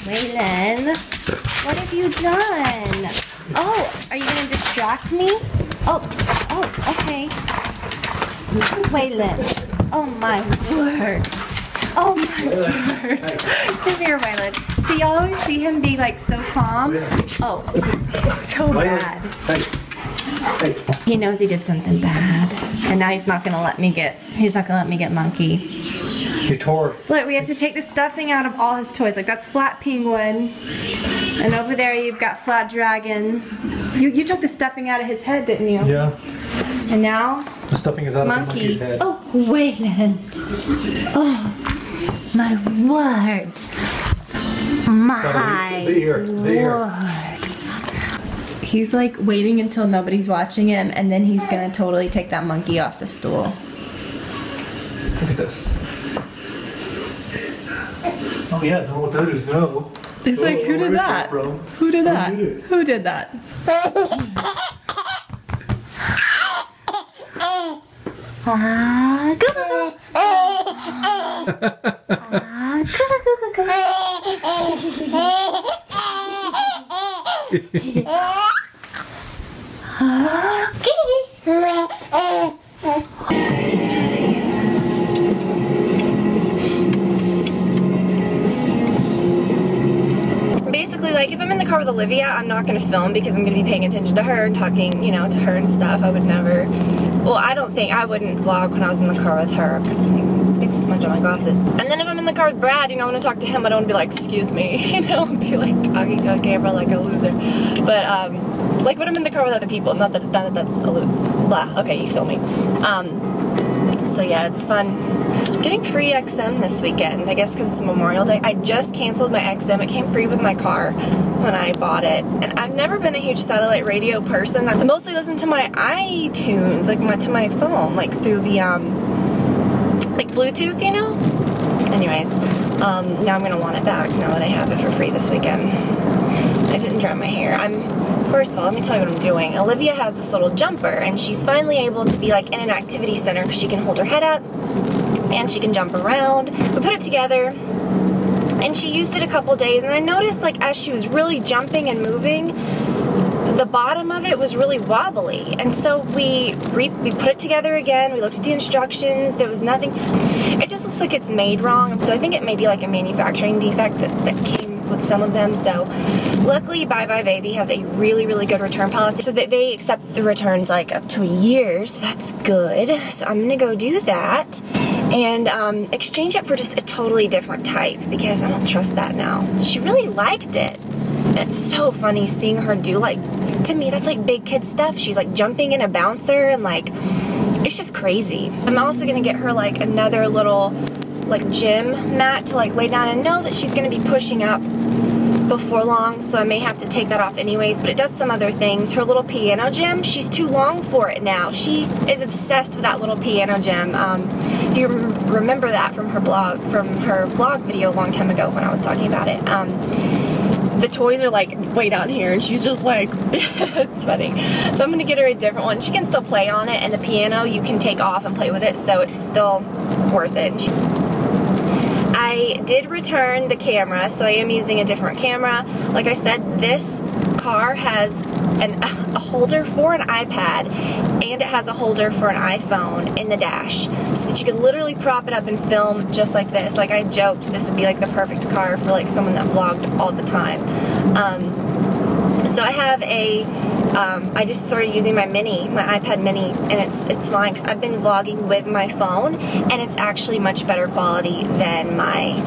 Waylon, what have you done? Oh, are you gonna distract me? Oh, okay. Waylon, oh my word. Oh my word. Come here, Waylon. See, you always see him be like so calm. Oh, so bad. He knows he did something bad, and now he's not gonna let me get Monkey. You tore. Look, we have to take the stuffing out of all his toys. Like that's Flat Penguin, and over there you've got Flat Dragon. You took the stuffing out of his head, didn't you? Yeah. And now the stuffing is out of the monkey's head. Oh, Waylon. Oh, my word. My word. He's like waiting until nobody's watching him, and then he's gonna totally take that monkey off the stool. Look at this. Oh yeah, know what that is now. It's like, who did that? Who did that? Who did that? Basically, like if I'm in the car with Olivia, I'm not going to film because I'm going to be paying attention to her and talking, you know, to her and stuff. I would never, well, I wouldn't vlog when I was in the car with her. Put something, big smudge on my glasses. And then if I'm in the car with Brad, you know, I want to talk to him. I don't want to be like, excuse me, you know, be like talking to a camera like a loser. But, like when I'm in the car with other people, not that that's a little, blah, okay, you feel me. So yeah, it's fun. Getting free XM this weekend, I guess because it's Memorial Day. I just canceled my XM. It came free with my car when I bought it. And I've never been a huge satellite radio person. I mostly listen to my iTunes, like to my phone, like through the, like Bluetooth, you know? Anyways, now I'm gonna want it back now that I have it for free this weekend. I didn't dry my hair. First of all, let me tell you what I'm doing. Olivia has this little jumper, and she's finally able to be like in an activity center because she can hold her head up and she can jump around. We put it together, and she used it a couple days, and I noticed like as she was really jumping and moving, the bottom of it was really wobbly. And so we put it together again. We looked at the instructions. There was nothing. It just looks like it's made wrong. So I think it may be like a manufacturing defect that came with some of them. So luckily Bye Bye Baby has a really, really good return policy, so that they accept the returns like up to a year, so that's good. So I'm gonna go do that and exchange it for just a totally different type because I don't trust that now. She really liked it. It's so funny seeing her do, like, to me that's like big kid stuff. She's like jumping in a bouncer and like, it's just crazy. I'm also gonna get her like another little like gym mat to like lay down, and know that she's gonna be pushing up before long, so I may have to take that off anyways, but it does some other things. Her little piano gym, she's too long for it now. She is obsessed with that little piano gym. If you remember that from her vlog video a long time ago when I was talking about it. The toys are like way down here, and she's just like, it's funny. So I'm gonna get her a different one. She can still play on it, and the piano you can take off and play with it, so it's still worth it. I did return the camera, so I am using a different camera. Like I said, this car has a holder for an iPad, and it has a holder for an iPhone in the dash, so that you can literally prop it up and film just like this. Like I joked, this would be like the perfect car for like someone that vlogged all the time. So I have a, I just started using my iPad mini, and it's fine because I've been vlogging with my phone, and it's actually much better quality than my,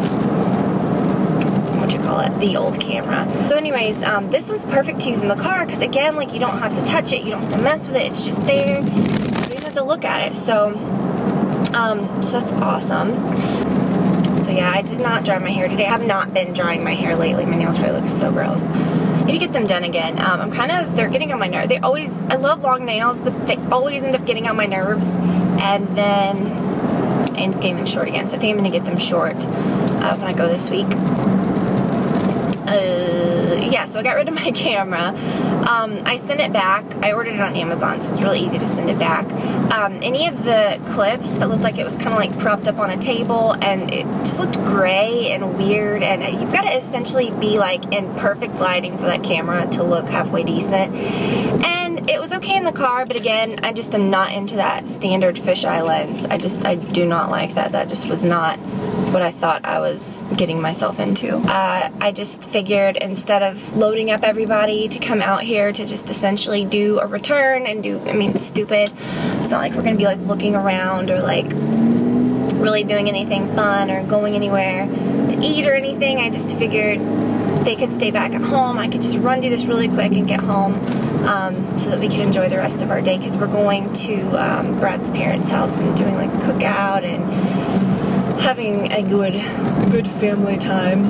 the old camera. So anyways, this one's perfect to use in the car because again, like you don't have to touch it, you don't have to mess with it, it's just there, you don't even have to look at it. So, so that's awesome. So yeah, I did not dry my hair today. I have not been drying my hair lately. My nails probably look so gross. I need to get them done again. They're getting on my nerves. I love long nails, but they always end up getting on my nerves, and then I end up getting them short again. So I think I'm gonna get them short when I go this week. yeah, so I got rid of my camera. I sent it back. I ordered it on Amazon, so it was really easy to send it back. Any of the clips that looked like it was kind of like propped up on a table, and it just looked gray and weird, and you've got to essentially be like in perfect lighting for that camera to look halfway decent. And it was okay in the car, but again, I just am not into that standard fisheye lens. I do not like that. That just was not what I thought I was getting myself into. I just figured instead of loading up everybody to come out here to just essentially do a return and do, I mean, it's stupid. It's not like we're gonna be like looking around or like really doing anything fun or going anywhere to eat or anything. I just figured they could stay back at home. I could just run do this really quick and get home so that we could enjoy the rest of our day, because we're going to Brad's parents' house and doing like a cookout and having a good family time.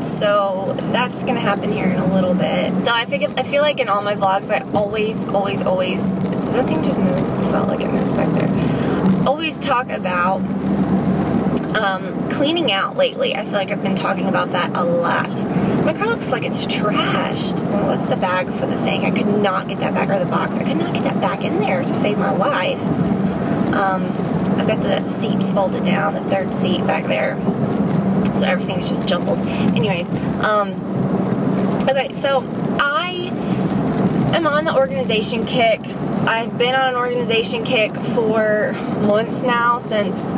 So that's gonna happen here in a little bit. So I feel like in all my vlogs I always did that thing just move? It felt like it moved back there. Always talk about cleaning out lately. I feel like I've been talking about that a lot. My car looks like it's trashed. Well, what's the bag for the thing? I could not get that bag, or the box. I could not get that back in there to save my life. I've got the seats folded down, the third seat back there. So everything's just jumbled. Anyways, okay, so I am on the organization kick. I've been on an organization kick for months now, since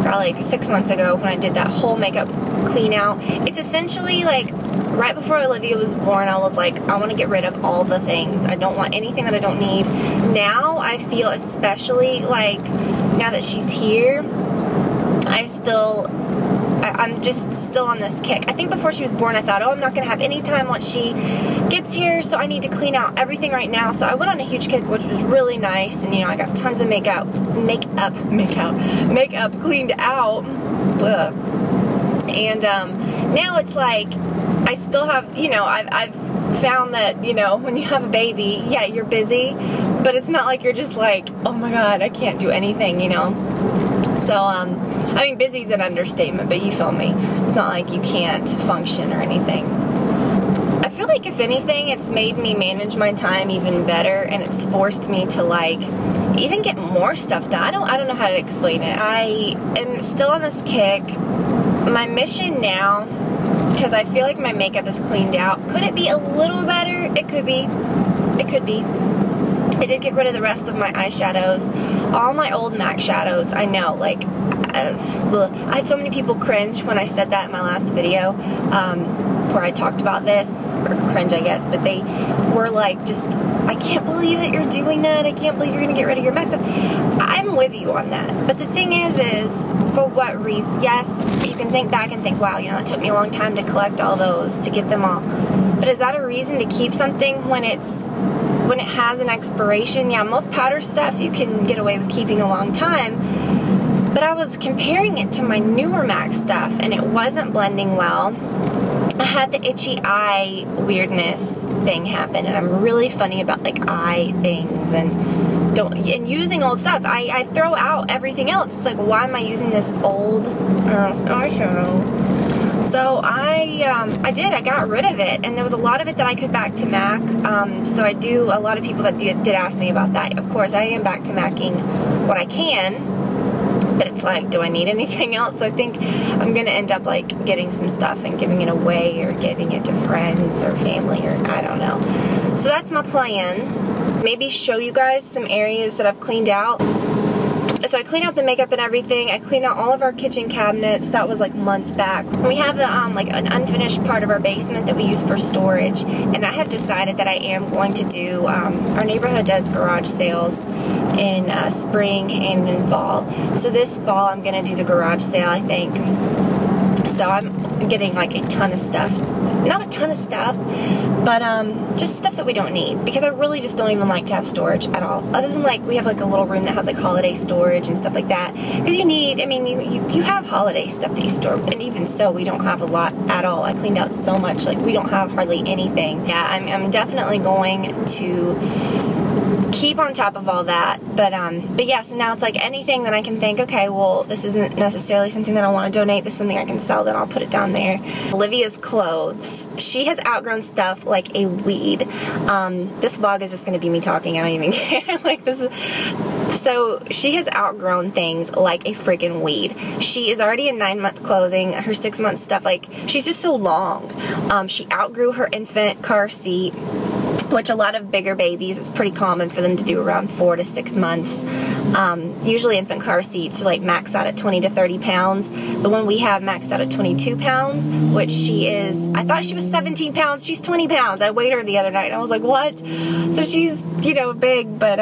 like 6 months ago when I did that whole makeup clean out. It's essentially like right before Olivia was born, I was like, I want to get rid of all the things. I don't want anything that I don't need. Now I feel, especially like now that she's here, I'm just still on this kick. I think before she was born I thought, oh, I'm not going to have any time once she gets here, so I need to clean out everything right now. So I went on a huge kick, which was really nice, and you know, I got tons of makeup cleaned out. Ugh. And now it's like I still have, you know, I've found that, you know, when you have a baby, yeah, you're busy, but it's not like you're just like, oh my god, I can't do anything, you know. So I mean, busy is an understatement, but you feel me. It's not like you can't function or anything. I feel like if anything, it's made me manage my time even better, and it's forced me to like even get more stuff done. I don't know how to explain it. I am still on this kick. My mission now, because I feel like my makeup is cleaned out, could it be a little better? It could be. It could be. I did get rid of the rest of my eyeshadows. All my old MAC shadows, I know, like, I had so many people cringe when I said that in my last video, where I talked about this, or cringe I guess, but they were like, just, I can't believe that you're doing that, I can't believe you're going to get rid of your MAC stuff. I'm with you on that, but the thing is for what reason? Yes, you can think back and think, wow, you know, that took me a long time to collect all those, to get them all, but is that a reason to keep something when it has an expiration? Yeah, most powder stuff you can get away with keeping a long time, but I was comparing it to my newer MAC stuff and it wasn't blending well. I had the itchy eye weirdness thing happen, and I'm really funny about like eye things and using old stuff. I throw out everything else. It's like, why am I using this old eyeshadow? So I got rid of it, and there was a lot of it that I could back to MAC. So I do, a lot of people that did ask me about that. Of course, I am back to MACing what I can, but it's like, do I need anything else? I think I'm gonna end up like getting some stuff and giving it away, or giving it to friends or family, or I don't know. So that's my plan. Maybe show you guys some areas that I've cleaned out. So I cleaned out the makeup and everything. I cleaned out all of our kitchen cabinets. That was like months back. We have like an unfinished part of our basement that we use for storage, and I have decided that I am going to do, our neighborhood does garage sales in spring and in fall. So this fall I'm gonna do the garage sale, I think. So I'm getting like a ton of stuff. Not a ton of stuff, but just stuff that we don't need, because I really just don't even like to have storage at all, other than like we have like a little room that has like holiday storage and stuff like that, because you need, I mean, you have holiday stuff that you store, and even so we don't have a lot at all. I cleaned out so much, like we don't have hardly anything. Yeah, I'm definitely going to keep on top of all that. But yeah, so now it's like anything that I can think, okay, well, this isn't necessarily something that I want to donate, this is something I can sell, then I'll put it down there. Olivia's clothes. She has outgrown stuff like a weed. This vlog is just going to be me talking, I don't even care. Like, this is... So, she has outgrown things like a freaking weed. She is already in 9-month clothing, her 6-month stuff, like, she's just so long. She outgrew her infant car seat, which a lot of bigger babies, it's pretty common for them to do around 4 to 6 months. Usually infant car seats are like maxed out at 20 to 30 pounds. The one we have maxed out at 22 pounds, which she is, I thought she was 17 pounds, she's 20 pounds. I weighed her the other night and I was like, what? So she's, you know, big, but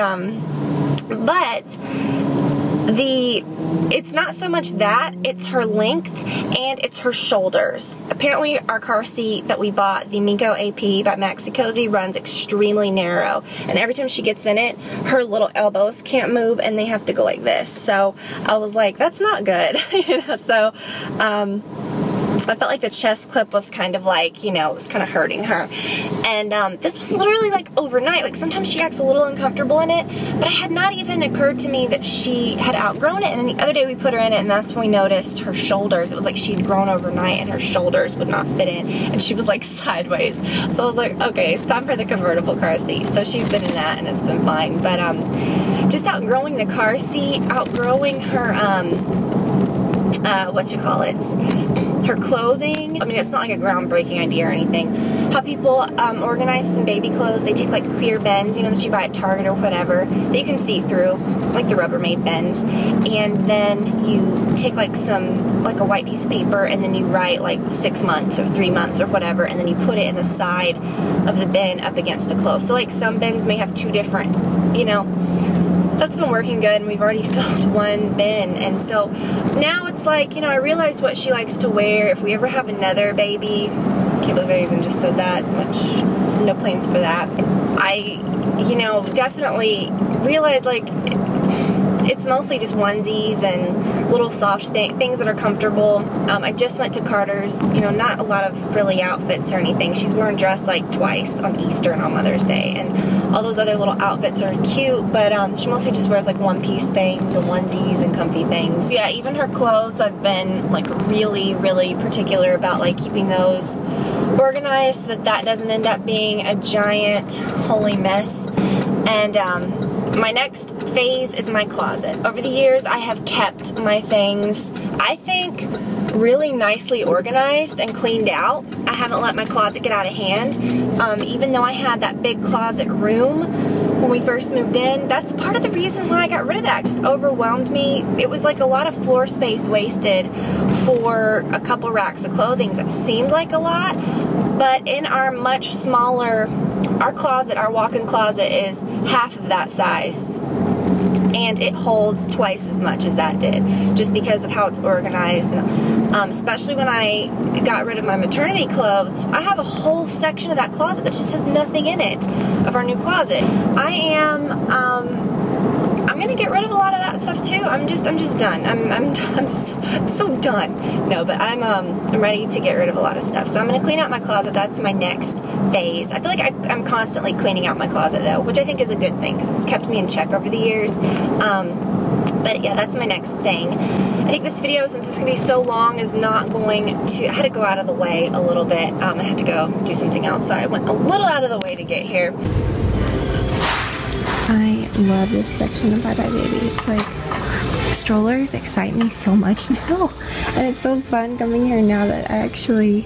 it's not so much that, it's her length and it's her shoulders. Apparently our car seat that we bought, the Minko AP by Maxi Cozy, runs extremely narrow, and every time she gets in it, her little elbows can't move and they have to go like this. So I was like, that's not good. You know, so I felt like the chest clip was kind of like, you know, it was kind of hurting her. And this was literally like overnight. Like sometimes she acts a little uncomfortable in it, but it had not even occurred to me that she had outgrown it. And then the other day we put her in it, and that's when we noticed her shoulders. It was like she'd grown overnight and her shoulders would not fit in, and she was like sideways. So I was like, okay, it's time for the convertible car seat. So she's been in that and it's been fine. But just outgrowing the car seat, outgrowing her, her clothing. I mean, it's not like a groundbreaking idea or anything. How people organize some baby clothes, they take like clear bins, you know, that you buy at Target or whatever, that you can see through, like the Rubbermaid bins, and then you take like a white piece of paper, and then you write like 6 months or 3 months or whatever, and then you put it in the side of the bin up against the clothes. So like some bins may have 2 different, you know. That's been working good, and we've already filled 1 bin, and so now it's like, you know, I realize what she likes to wear. If we ever have another baby, can't believe I even just said that, no plans for that. I, you know, definitely realize like it's mostly just onesies and little soft things that are comfortable. I just went to Carter's, you know, not a lot of frilly outfits or anything. She's worn dress like twice on Easter and on Mother's Day, and all those other little outfits are cute, but she mostly just wears like one-piece things and onesies and comfy things. Yeah, even her clothes, I've been like really, really particular about like keeping those organized so that doesn't end up being a giant holy mess. And my next phase is my closet. Over the years, I have kept my things, I think, really nicely organized and cleaned out. I haven't let my closet get out of hand. Even though I had that big closet room when we first moved in, that's part of the reason why I got rid of that. It just overwhelmed me. It was like a lot of floor space wasted for a couple racks of clothing that seemed like a lot, but in our much smaller, our closet, our walk-in closet is half of that size, and it holds twice as much as that did, just because of how it's organized. And especially when I got rid of my maternity clothes, I have a whole section of that closet that just has nothing in it, of our new closet. I'm gonna get rid of a lot of that stuff too. I'm just done. I'm so done. No, but I'm ready to get rid of a lot of stuff. So I'm gonna clean out my closet. That's my next phase. I feel like I'm constantly cleaning out my closet though, which I think is a good thing because it's kept me in check over the years. But yeah, that's my next thing. I think this video, since it's gonna be so long, is not going to, I had to go out of the way a little bit. I had to go do something else, so I went a little out of the way to get here. I love this section of buybuy BABY. It's like, strollers excite me so much now. And it's so fun coming here now that I actually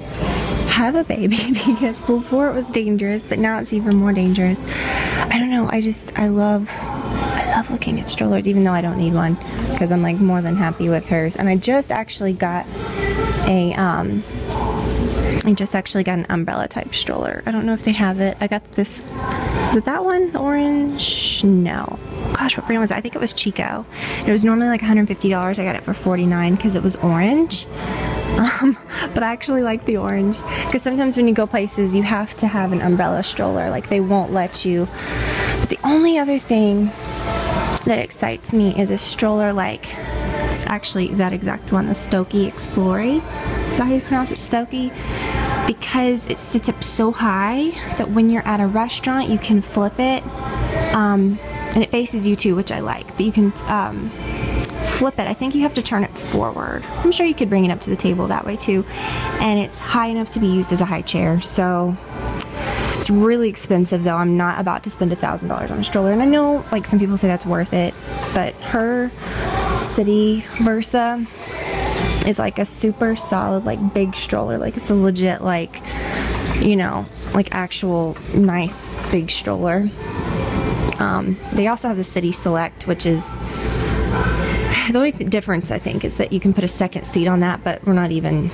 have a baby, because before it was dangerous, but now it's even more dangerous. I don't know, I love looking at strollers, even though I don't need one, because I'm like more than happy with hers. And I just actually got an umbrella type stroller. I don't know if they have it. I got this, was it that one? Orange? No. Gosh, what brand was it? I think it was Chico. It was normally like $150. I got it for $49 because it was orange. But I actually like the orange, because sometimes when you go places you have to have an umbrella stroller, like they won't let you. But the only other thing that excites me is a stroller like, it's actually that exact one, the Stokey Explorer. Is that how you pronounce it? Stokey? Because it sits up so high that when you're at a restaurant you can flip it And it faces you too, which I like. But you can flip it. I think you have to turn it forward. I'm sure you could bring it up to the table that way too. And it's high enough to be used as a high chair. So it's really expensive though. I'm not about to spend $1,000 on a stroller. And I know like some people say that's worth it, but her City Versa is like a super solid like big stroller. Like it's a legit like, you know, like actual nice big stroller. They also have the City Select, which is the only difference I think is that you can put a second seat on that, but we're not even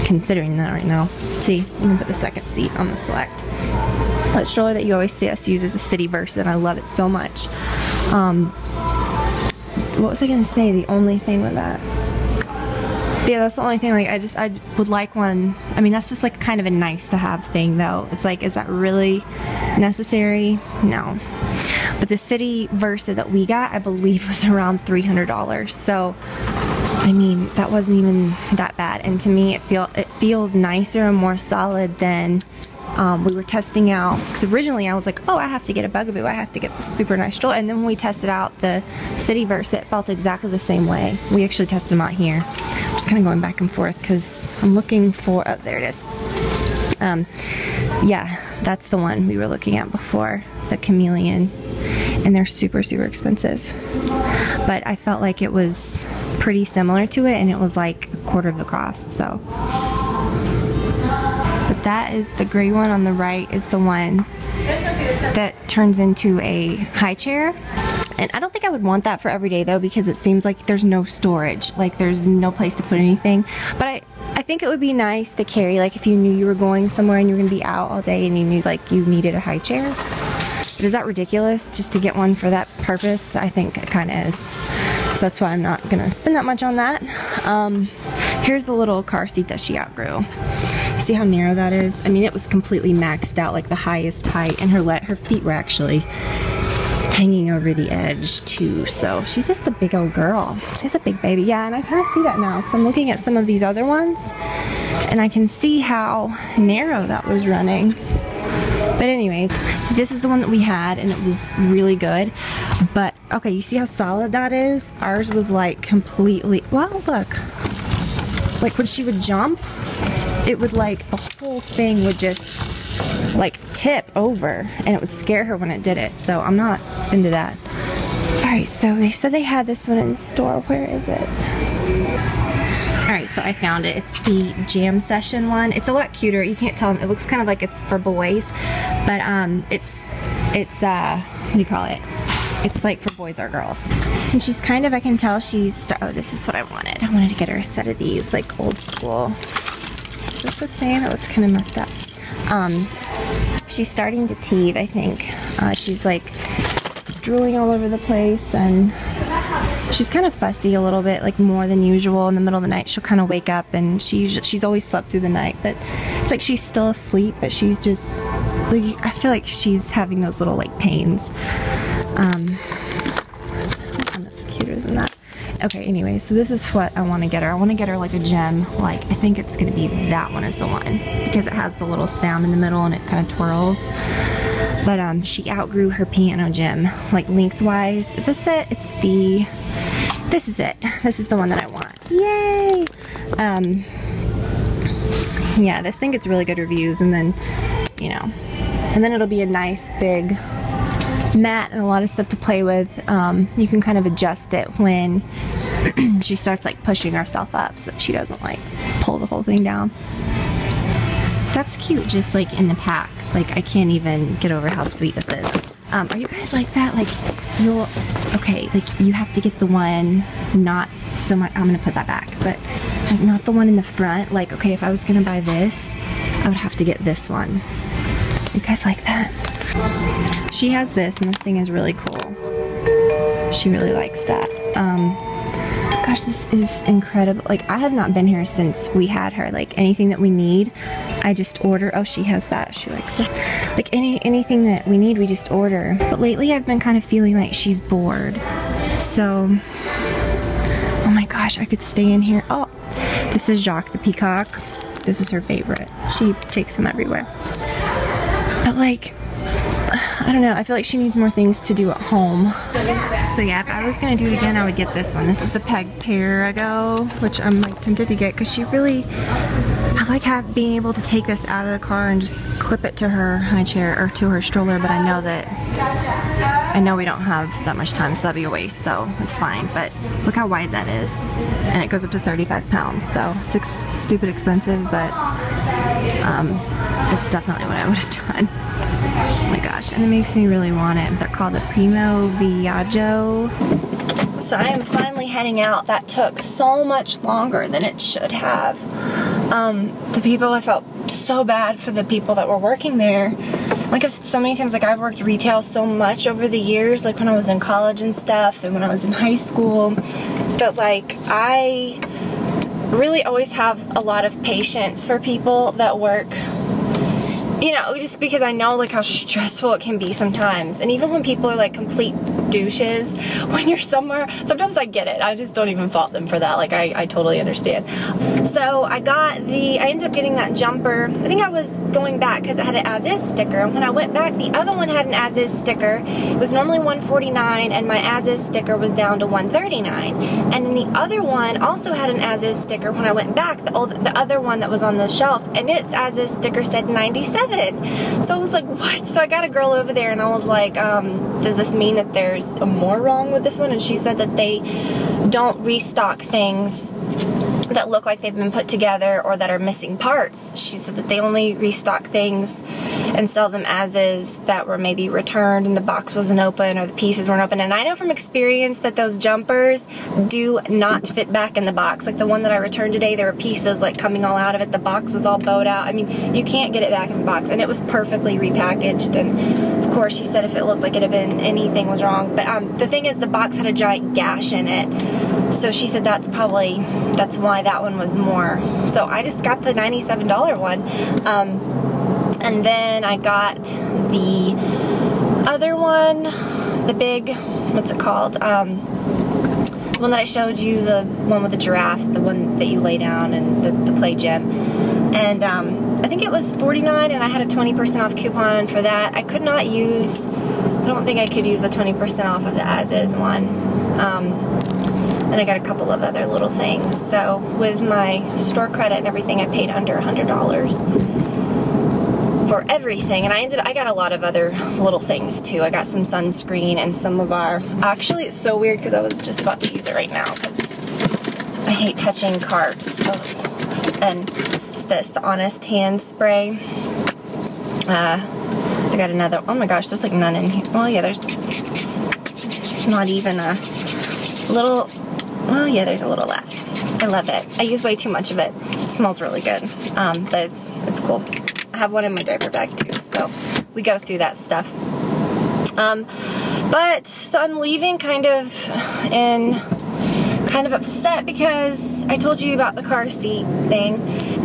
considering that right now. See, you can put the second seat on the Select. That stroller that you always see us use is the City Versa, and I love it so much. What was I gonna say? The only thing with that. Yeah, that's the only thing. Like, I would like one. I mean, that's just like kind of a nice to have thing, though. It's like, is that really necessary? No. But the City Versa that we got, I believe, was around $300. So, I mean, that wasn't even that bad. And to me, it feels nicer and more solid than we were testing out. Because originally I was like, oh, I have to get a Bugaboo. I have to get this super nice stroller. And then when we tested out the City Versa, it felt exactly the same way. We actually tested them out here. I'm just kind of going back and forth because I'm looking for, oh, there it is. Yeah, that's the one we were looking at before, the Chameleon. And they're super, super expensive. But I felt like it was pretty similar to it, and it was like a quarter of the cost, so. But that is the gray one on the right is the one that turns into a high chair. And I don't think I would want that for every day though, because it seems like there's no storage, like there's no place to put anything. But I think it would be nice to carry, like if you knew you were going somewhere and you were gonna be out all day and you knew like you needed a high chair. But is that ridiculous just to get one for that purpose? I think it kind of is. So that's why I'm not gonna spend that much on that. Here's the little car seat that she outgrew. See how narrow that is? I mean, it was completely maxed out, like the highest height, and her feet were actually hanging over the edge too. So she's just a big old girl. She's a big baby. Yeah, and I kind of see that now because I'm looking at some of these other ones and I can see how narrow that was running. But anyways, so this is the one that we had and it was really good. But okay, you see how solid that is? Ours was like completely, well, look. Like when she would jump, it would like, the whole thing would just like tip over and it would scare her when it did it. So I'm not into that. Alright, so they said they had this one in store. Where is it? Alright, so I found it. It's the Jam Session one. It's a lot cuter. You can't tell. It looks kind of like it's for boys. But it's what do you call it? It's like for boys or girls. And she's kind of, I can tell she's, oh, this is what I wanted. I wanted to get her a set of these, like old school. Is this the same? It looks kind of messed up. She's starting to teeth, I think. She's like drooling all over the place and she's kind of fussy a little bit, like more than usual. In the middle of the night, she'll kind of wake up and she's always slept through the night, but it's like she's still asleep, but she's just, like, I feel like she's having those little like pains. That's cuter than that. Okay, anyway, so this is what I want to get her. I want to get her like a gem, like I think it's going to be that one is the one because it has the little sound in the middle and it kind of twirls. But she outgrew her piano gem, like lengthwise. Is this it? It's the, this is it. This is the one that I want. Yay! Yeah, this thing gets really good reviews, and then, you know, and then it'll be a nice big mat and a lot of stuff to play with. You can kind of adjust it when she starts like pushing herself up so that she doesn't like pull the whole thing down. That's cute, just like in the pack. Like I can't even get over how sweet this is. Are you guys like that? Like you'll, okay, like you have to get the one not so much, I'm gonna put that back, but like not the one in the front. Like, okay, if I was gonna buy this, I would have to get this one. You guys like that? She has this, and this thing is really cool. She really likes that. Gosh, this is incredible. Like, I have not been here since we had her. Like, anything that we need, I just order. Oh, she has that. She likes it. Like, anything that we need, we just order. But lately, I've been kind of feeling like she's bored. So, oh my gosh, I could stay in here. Oh, this is Jacques the Peacock. This is her favorite. She takes him everywhere. But like, I don't know, I feel like she needs more things to do at home. So yeah, if I was gonna do it again, I would get this one. This is the Pegparago, which I'm like tempted to get because she really, I like being able to take this out of the car and just clip it to her high chair or to her stroller, but I know we don't have that much time, so that'd be a waste, so it's fine. But look how wide that is, and it goes up to 35 pounds, so it's stupid expensive, but it's definitely what I would have done. Oh my gosh, and it makes me really want it. They're called the Primo Viaggio. So I am finally heading out. That took so much longer than it should have. The people, I felt so bad for the people that were working there. Like I've said so many times, like I've worked retail so much over the years, like when I was in college and stuff, and when I was in high school, that like I really always have a lot of patience for people that work, you know, just because I know like how stressful it can be sometimes. And even when people are like complete douches when you're somewhere, sometimes I get it. I just don't even fault them for that. Like I totally understand. So I ended up getting that jumper. I think I was going back because it had an as-is sticker. And when I went back, the other one had an as-is sticker. It was normally $149 and my as-is sticker was down to $139. And then the other one also had an as-is sticker when I went back, the other one that was on the shelf, and its as-is sticker said $97. So I was like, what? So I got a girl over there and I was like, does this mean that there's more wrong with this one? And she said that they don't restock things that look like they've been put together or that are missing parts. She said that they only restock things and sell them as is that were maybe returned and the box wasn't open or the pieces weren't open. And I know from experience that those jumpers do not fit back in the box. Like the one that I returned today, there were pieces like coming all out of it. The box was all bowed out. I mean, you can't get it back in the box, and it was perfectly repackaged. And of course, she said if it looked like it had been anything was wrong. But the thing is, the box had a giant gash in it. So she said that's why that one was more. So I just got the $97 one. And then I got the other one, the big, what's it called? The one that I showed you, the one with the giraffe, the one that you lay down and the play gym. And I think it was $49 and I had a 20% off coupon for that. I could not use, I don't think I could use the 20% off of the as-is one. Then I got a couple of other little things. So with my store credit and everything, I paid under $100 for everything. And I got a lot of other little things too. I got some sunscreen and some of our, actually it's so weird because I was just about to use it right now because I hate touching carts. Oh. And it's this, the Honest Hand Spray. I got another, oh my gosh, there's like none in here. Well, yeah, there's not even a little, well, yeah, there's a little left. I love it. I use way too much of it. It smells really good, but it's cool. I have one in my diaper bag too, so we go through that stuff. But, so I'm leaving kind of upset because I told you about the car seat thing,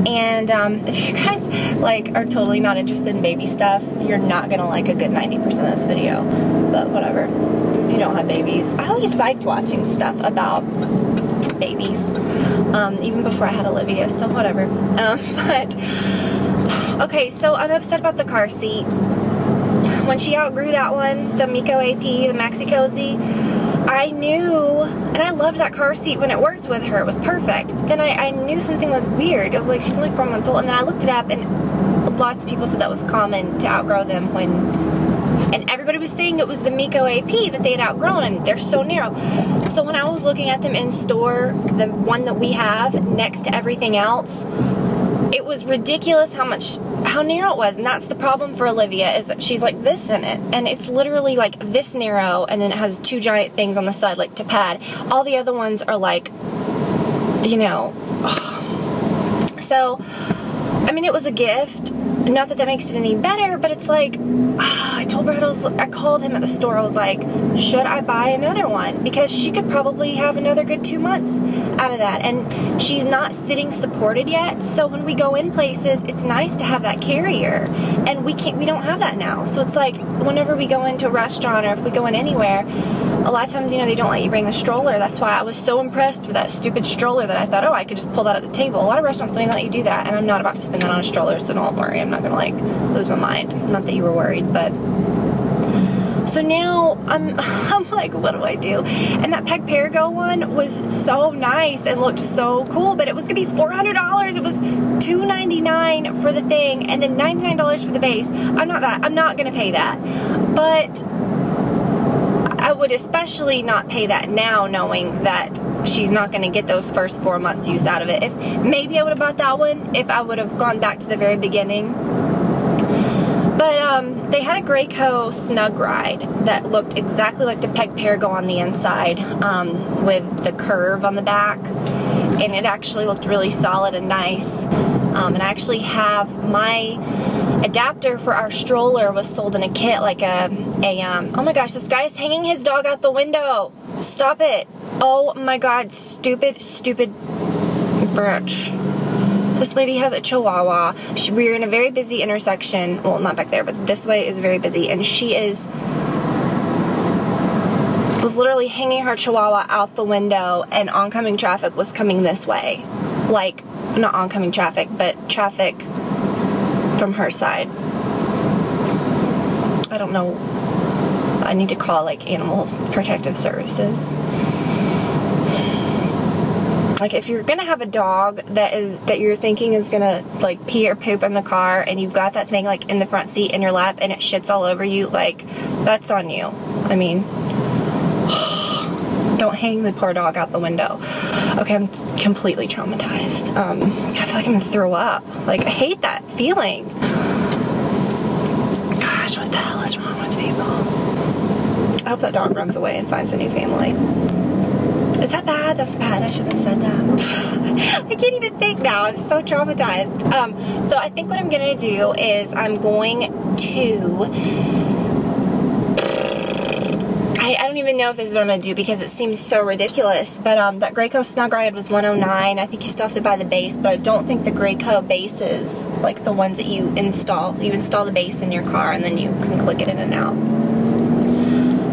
and if you guys like are totally not interested in baby stuff, you're not gonna like a good 90% of this video, but whatever. If you don't have babies, I always liked watching stuff about babies, even before I had Olivia, so whatever. But okay, so I'm upset about the car seat. When she outgrew that one, the Miko AP, the Maxi Cozy, I knew, and I loved that car seat when it worked with her. It was perfect. But then I knew something was weird. It was like, she's only 4 months old. And then I looked it up, and lots of people said that was common to outgrow them when, and everybody was saying it was the Miko AP that they had outgrown, and they're so narrow. So when I was looking at them in store, the one that we have next to everything else, it was ridiculous how narrow it was. And that's the problem for Olivia, is that she's like this in it, and it's literally like this narrow, and then it has two giant things on the side like to pad. All the other ones are like, you know, so I mean, it was a gift. Not that that makes it any better, but it's like, I told Brad, I called him at the store, I was like, should I buy another one? Because she could probably have another good 2 months out of that, and she's not sitting supported yet, so when we go in places, it's nice to have that carrier, and we don't have that now. So it's like, whenever we go into a restaurant, or if we go in anywhere, a lot of times, you know, they don't let you bring the stroller. That's why I was so impressed with that stupid stroller that I thought, oh, I could just pull that at the table. A lot of restaurants don't even let you do that, and I'm not about to spend that on a stroller, so don't worry. I'm not gonna like lose my mind. Not that you were worried, but So now I'm like, what do I do? And that Peg Perigo one was so nice and looked so cool, but it was gonna be $400. It was $299 for the thing and then $99 for the base. I'm not gonna pay that. But I would especially not pay that now, knowing that she's not going to get those first 4 months use out of it. If maybe I would have bought that one if I would have gone back to the very beginning. But they had a Graco Snug Ride that looked exactly like the Peg Perigo on the inside, with the curve on the back, and it actually looked really solid and nice. And I actually have my adapter for our stroller was sold in a kit, like oh my gosh, this guy is hanging his dog out the window. Stop it. Oh my god, stupid bitch. This lady has a Chihuahua. We're in a very busy intersection. Well, not back there, but this way is very busy, and she was literally hanging her Chihuahua out the window, and oncoming traffic was coming this way. Like, not oncoming traffic, but traffic from her side. I don't know. I need to call like Animal Protective Services. Like, if you're gonna have a dog that you're thinking is gonna like pee or poop in the car, and you've got that thing like in the front seat in your lap and it shits all over you, like, that's on you. I mean, don't hang the poor dog out the window. Okay, I'm completely traumatized. I feel like I'm gonna throw up. Like, I hate that feeling. Gosh, what the hell is wrong with people? I hope that dog runs away and finds a new family. Is that bad? That's bad. I shouldn't have said that. I can't even think now. I'm so traumatized. So I think what I'm gonna do is I'm going to... I don't even know if this is what I'm going to do because it seems so ridiculous, but that Graco Snug Ride was $109. I think you still have to buy the base, but I don't think the Graco bases, like the ones that you install the base in your car and then you can click it in and out.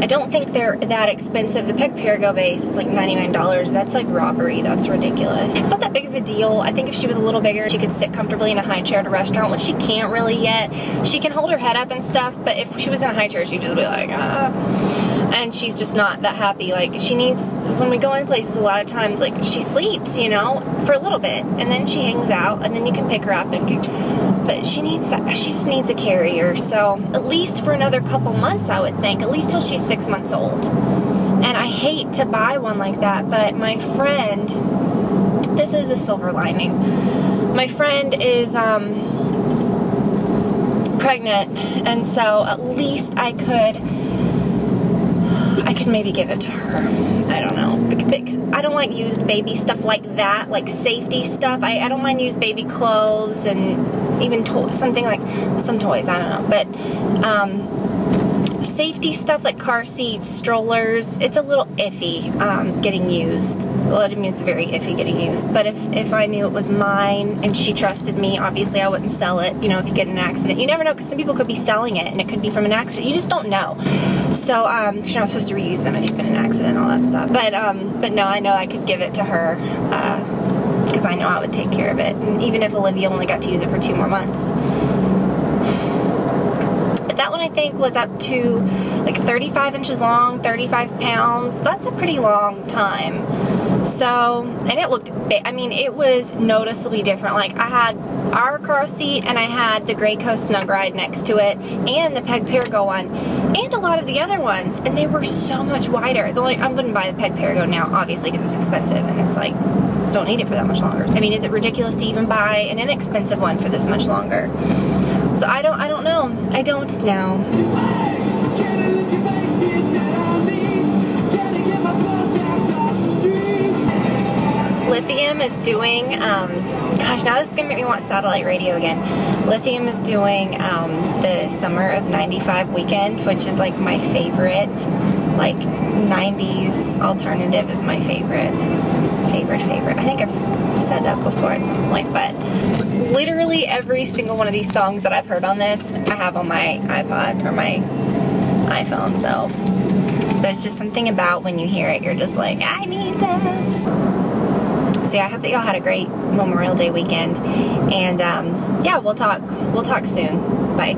I don't think they're that expensive. The Peg Perigo base is like $99. That's like robbery. That's ridiculous. It's not that big of a deal. I think if she was a little bigger, she could sit comfortably in a high chair at a restaurant, which she can't really yet. She can hold her head up and stuff, but if she was in a high chair, she'd just be like, ah. And she's just not that happy. Like, she needs, when we go in places a lot of times, like, she sleeps, you know, for a little bit, and then she hangs out, and then you can pick her up and but she needs that, she just needs a carrier. So at least for another couple months, I would think, at least till she's 6 months old. And I hate to buy one like that, but my friend, this is a silver lining. My friend is pregnant, and so at least I could maybe give it to her. I don't know. I don't like used baby stuff like that, like safety stuff. I don't mind used baby clothes and even something like some toys, I don't know. But safety stuff like car seats, strollers, it's a little iffy getting used. Well, I mean, it's very iffy getting used. But if I knew it was mine and she trusted me, obviously I wouldn't sell it. You know, if you get in an accident, you never know, because some people could be selling it and it could be from an accident. You just don't know. So, because you're not supposed to reuse them if you've been in an accident and all that stuff. But no, I know I could give it to her because I know I would take care of it. And even if Olivia only got to use it for 2 more months. But that one I think was up to like 35 inches long, 35 pounds. That's a pretty long time. So, and it looked big. I mean, it was noticeably different. Like, I had our car seat and I had the Graco Snug Ride next to it and the Peg Perigo one and a lot of the other ones, and they were so much wider. I wouldn't buy the Peg Perigo now, obviously, because it's expensive and it's like, don't need it for that much longer. I mean, is it ridiculous to even buy an inexpensive one for this much longer? So I don't know. I don't know. Lithium is doing, gosh, now this is going to make me want satellite radio again. Lithium is doing the Summer of '95 weekend, which is like my favorite, like 90s alternative is my favorite. I think I've said that before at some point, but literally every single one of these songs that I've heard on this, I have on my iPod or my iPhone, so. But it's just something about when you hear it, you're just like, I need this. So yeah, I hope that y'all had a great Memorial Day weekend, and yeah, we'll talk soon. Bye.